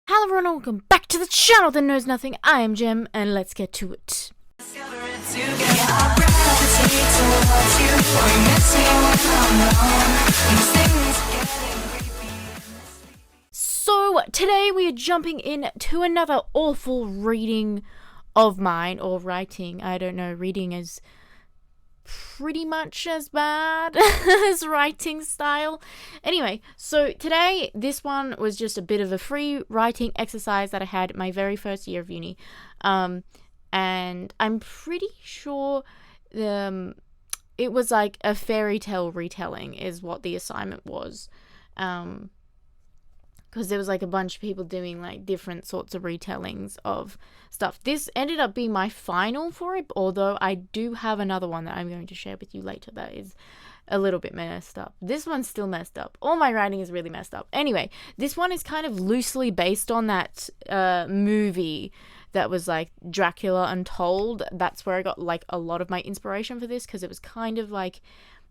Hello everyone, and welcome back to the channel that knows nothing. I am Jim, and let's get to it. So today we are jumping in to another awful reading of mine, or writing. I don't know, reading is pretty much as bad as writing style. Anyway, so today this one was just a bit of a free writing exercise that I had my very first year of uni, and I'm pretty sure it was like a fairy tale retelling is what the assignment was, because there was like a bunch of people doing like different sorts of retellings of stuff. This ended up being my final for it, although I do have another one that I'm going to share with you later that is a little bit messed up. This one's still messed up. All my writing is really messed up. Anyway, this one is kind of loosely based on that movie that was like Dracula Untold. That's where I got like a lot of my inspiration for this, because it was kind of like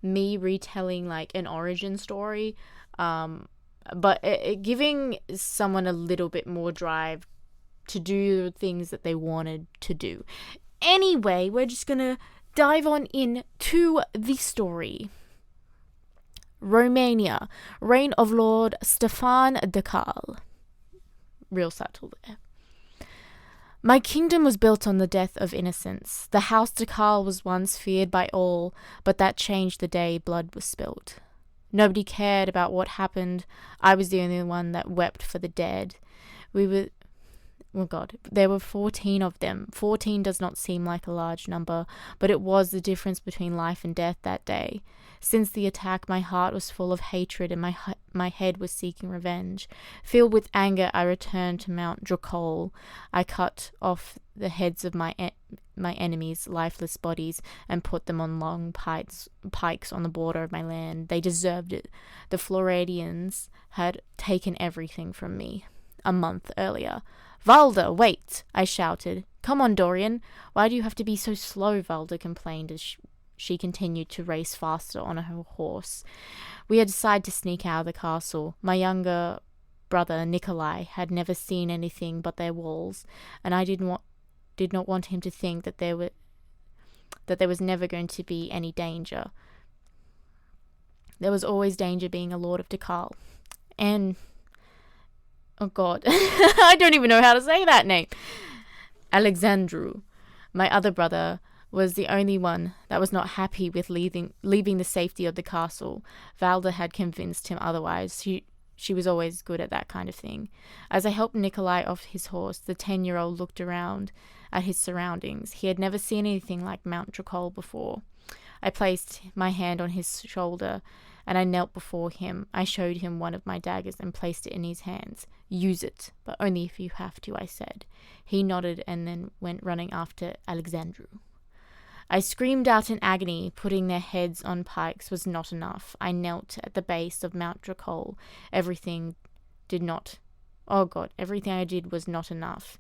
me retelling like an origin story, but giving someone a little bit more drive to do the things that they wanted to do. Anyway, we're just gonna dive on in to the story. Romania, reign of Lord Stefan Dracula. Real subtle there. My kingdom was built on the death of innocents. The house Dracula was once feared by all, but that changed the day blood was spilt. Nobody cared about what happened. I was the only one that wept for the dead. There were 14 of them. 14 does not seem like a large number, but it was the difference between life and death that day. Since the attack, my heart was full of hatred and my head was seeking revenge. Filled with anger, I returned to Mount Dracula. I cut off the heads of my enemies' lifeless bodies and put them on long pikes on the border of my land. They deserved it. The Floridians had taken everything from me a month earlier. Valda, wait! I shouted. Come on, Dorian. Why do you have to be so slow? Valda complained as she continued to race faster on her horse. We had decided to sneak out of the castle. My younger brother, Nikolai, had never seen anything but their walls, and I did not want him to think that there was never going to be any danger. There was always danger being a lord of Dracula. And oh god, I don't even know how to say that name. Alexandru, my other brother, was the only one that was not happy with leaving the safety of the castle. Valda had convinced him otherwise. She was always good at that kind of thing. As I helped Nikolai off his horse, the 10-year-old looked around at his surroundings. He had never seen anything like Mount Dracula before. I placed my hand on his shoulder, and I knelt before him. I showed him one of my daggers and placed it in his hands. Use it, but only if you have to, I said. He nodded and then went running after Alexandru. I screamed out in agony. Putting their heads on pikes was not enough. I knelt at the base of Mount Dracula. Everything I did was not enough.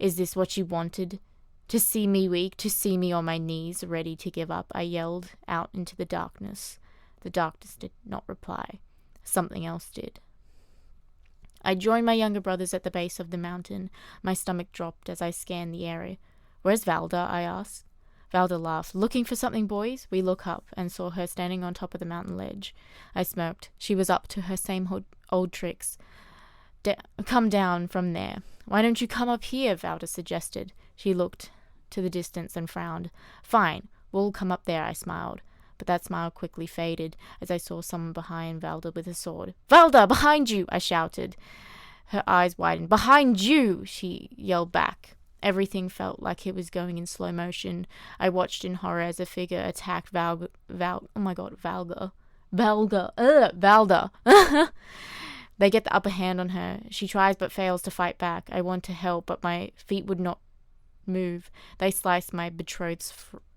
Is this what you wanted? To see me weak, to see me on my knees, ready to give up? I yelled out into the darkness. The darkness did not reply. Something else did. I joined my younger brothers at the base of the mountain. My stomach dropped as I scanned the area. Where's Valda? I asked. Valda laughed. Looking for something, boys? We looked up and saw her standing on top of the mountain ledge. I smirked. She was up to her same old tricks. Come down from there. Why don't you come up here? Valda suggested. She looked to the distance and frowned. Fine, we'll come up there, I smiled. But that smile quickly faded as I saw someone behind Valda with a sword. Valda, behind you! I shouted. Her eyes widened. Behind you! She yelled back. Everything felt like it was going in slow motion. I watched in horror as a figure attacked Valda. They get the upper hand on her. She tries but fails to fight back. I want to help, but my feet would not move. They slice my betrothed's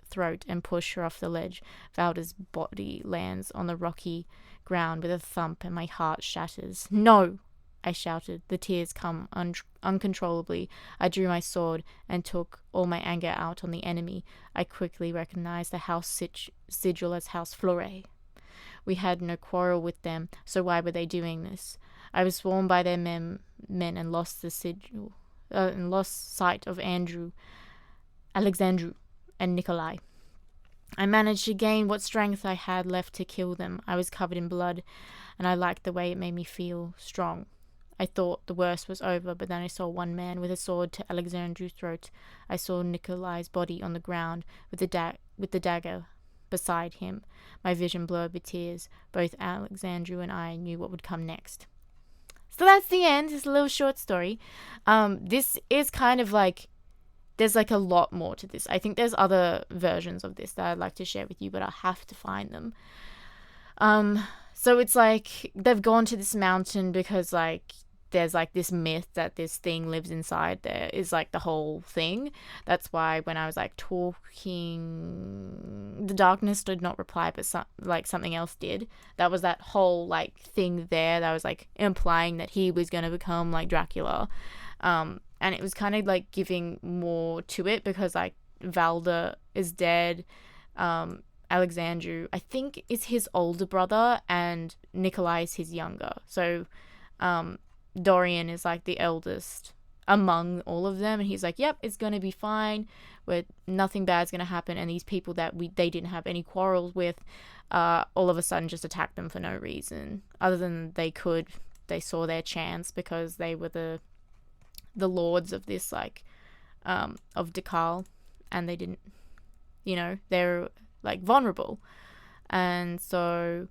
throat and push her off the ledge. Valda's body lands on the rocky ground with a thump, and my heart shatters. No! I shouted. The tears come uncontrollably. I drew my sword and took all my anger out on the enemy. I quickly recognized the house sigil as House Flore. We had no quarrel with them, so why were they doing this? I was swarmed by their men and lost the sigil, and lost sight of Alexandru, and Nikolai. I managed to gain what strength I had left to kill them. I was covered in blood, and I liked the way it made me feel strong. I thought the worst was over, but then I saw one man with a sword to Alexandru's throat. I saw Nikolai's body on the ground with the dagger beside him. My vision blurred with tears. Both Alexandru and I knew what would come next. So that's the end. It's a little short story. This is kind of like, there's like a lot more to this. I think there's other versions of this that I'd like to share with you, but I'll have to find them. So it's like they've gone to this mountain because like there's like this myth that this thing lives inside there, is like the whole thing. That's why when I was like talking, the darkness did not reply, but something else did. That was that whole like thing there that was like implying that he was going to become like Dracula. And it was kind of like giving more to it because like Valda is dead. Alexandru, I think, is his older brother, and Nikolai is his younger. So Dorian is like the eldest among all of them, and he's like, yep, it's gonna be fine, where nothing bad's gonna happen. And these people that they didn't have any quarrels with, all of a sudden just attacked them for no reason, other than they saw their chance because they were the lords of this like of Dakal, and they didn't, they're like vulnerable. And so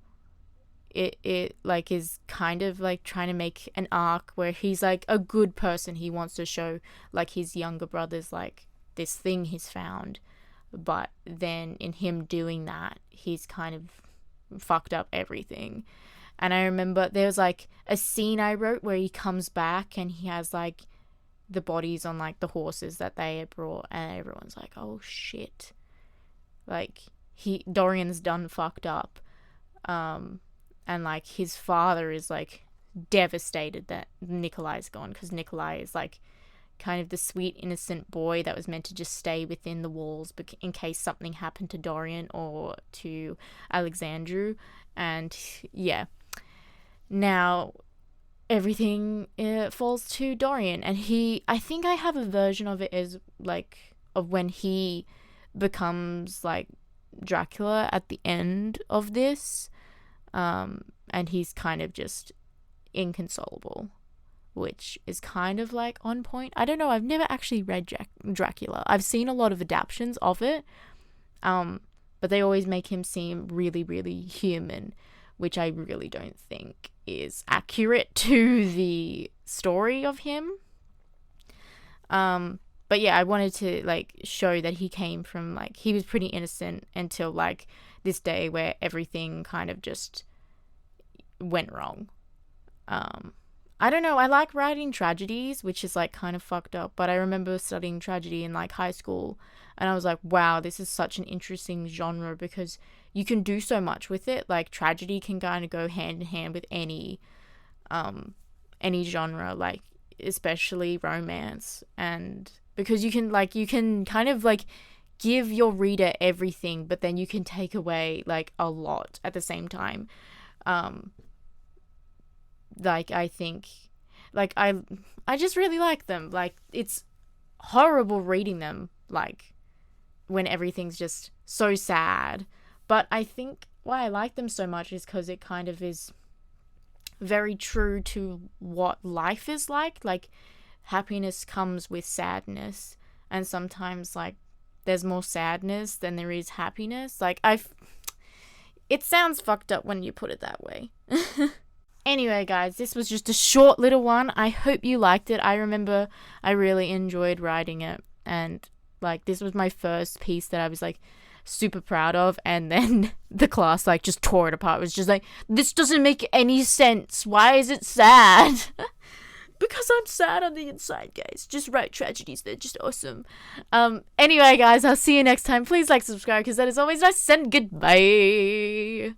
it like is kind of like trying to make an arc where he's like a good person. He wants to show like his younger brothers like this thing he's found, but then in him doing that, he's kind of fucked up everything. And I remember there was like a scene I wrote where he comes back and he has like the bodies on like the horses that they had brought, and everyone's like, oh shit, like Dorian's done fucked up. And like his father is like devastated that Nikolai's gone, because Nikolai is like kind of the sweet innocent boy that was meant to just stay within the walls in case something happened to Dorian or to Alexandru. And yeah, now everything falls to Dorian, and I think I have a version of it as like of when he becomes like Dracula at the end of this, and he's kind of just inconsolable, which is kind of like on point. I don't know, I've never actually read Dracula. I've seen a lot of adaptions of it, but they always make him seem really, really human, which I really don't think is accurate to the story of him. But yeah, I wanted to like show that he came from like, he was pretty innocent until like this day where everything kind of just went wrong. I don't know, I like writing tragedies, which is like kind of fucked up, but I remember studying tragedy in like high school, and I was like, wow, this is such an interesting genre because you can do so much with it. Like tragedy can kind of go hand in hand with any genre, like especially romance, and because you can kind of like give your reader everything, but then you can take away like a lot at the same time. Like I think like I just really like them. Like it's horrible reading them like when everything's just so sad, but I think why I like them so much is because it kind of is very true to what life is like happiness comes with sadness, and sometimes like there's more sadness than there is happiness. Like it sounds fucked up when you put it that way. Anyway, guys, this was just a short little one. I hope you liked it. I remember I really enjoyed writing it, and like this was my first piece that I was like super proud of, and then the class like just tore it apart. It was just like, this doesn't make any sense. Why is it sad? Because I'm sad on the inside, guys. Just write tragedies. They're just awesome. Anyway, guys, I'll see you next time. Please like, subscribe, because that is always nice, and goodbye.